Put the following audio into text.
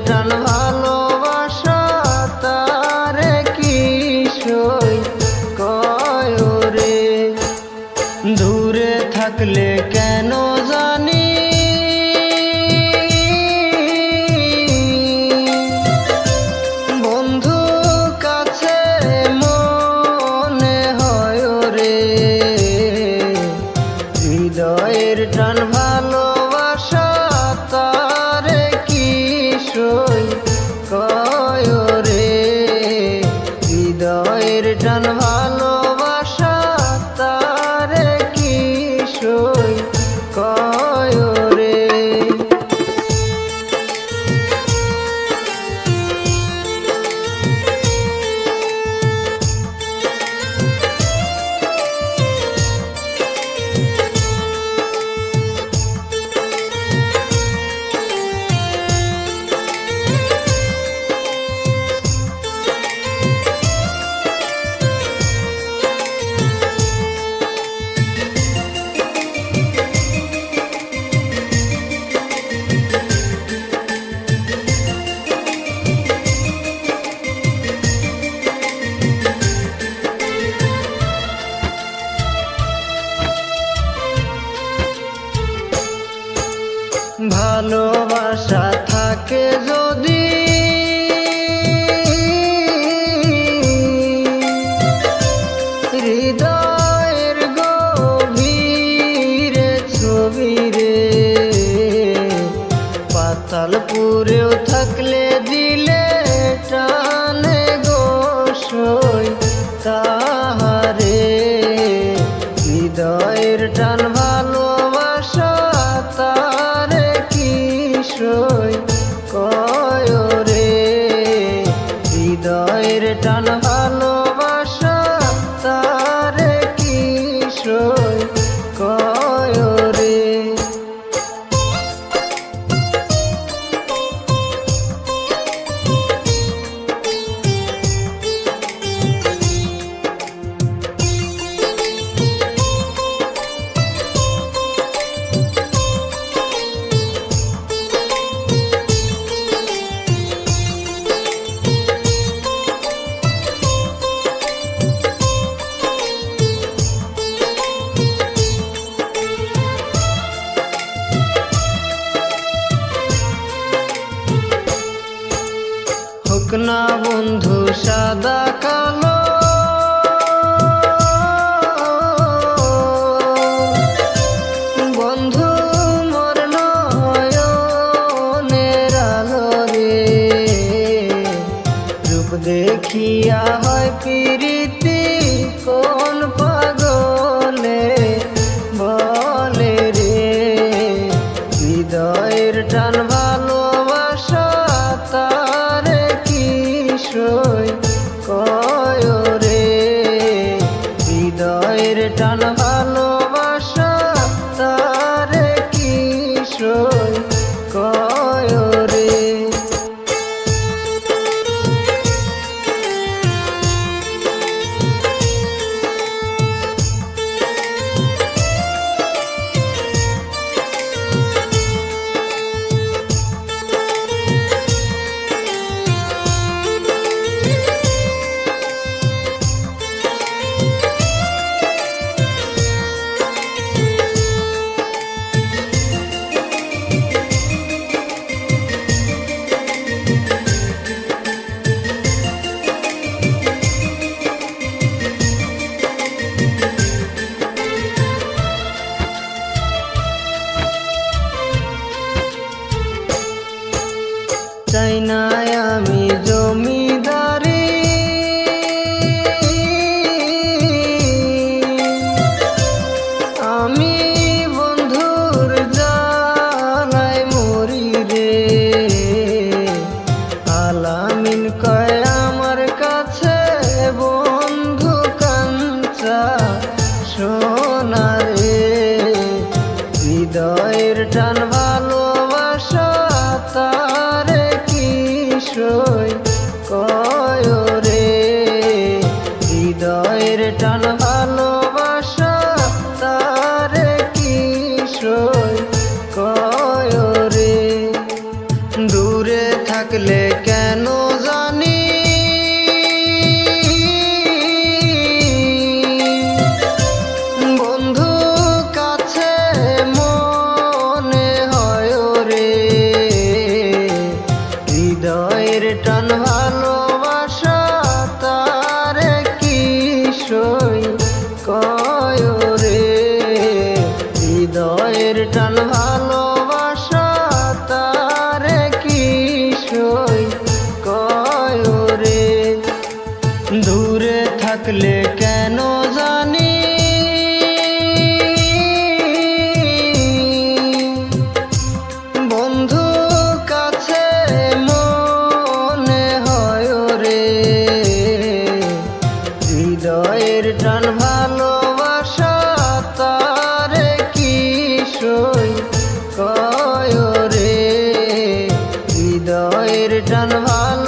টান ভালোবাসা তারে কি সই কয় রে। দূরে থাকলে কেন জানি বন্ধু কাছে মনে হয় রে। হৃদয়ের টান ভালোবাসা তারে কি সই কয় রে। হৃদয়ের টান ভালোবাসা তারে কি সই কয় রে। ভালোবাসা থাকে যদি হৃদয়ের গভীরে ছবি রে। পাতালপুরেও থাকলে দিলে টানে গোসই তাহারে। হৃদয়ের টান ভালোবাসা তারে কি সই কয় রে। হৃদয়ের টান ভালোবাসা তারে কি সই কয় রে। হোক না বন্ধু সাদা কালো বন্ধু মোর নয়নের আলো রে। রূপ দেখিয়া হয় প্রীতি কোন পাগলে বলে রে। হৃদয়ের টান ভালোবাসা তারে কি সই কয় রে। হৃদয়ের টান ভালোবাসা তারে কি সই কয় রে। চাই না আমি জমিদারি আমি বন্ধুর জানাই মরি রে। আলামিন কয় আমার কাছে বন্ধু কাঞ্চা সোনা রে। হৃদয়ের টান ভালোবাসা তারে কি সই হৃদয়ের টান ভালোবাসা তারে কি সই কয় রে হৃদয়ের টান ভালো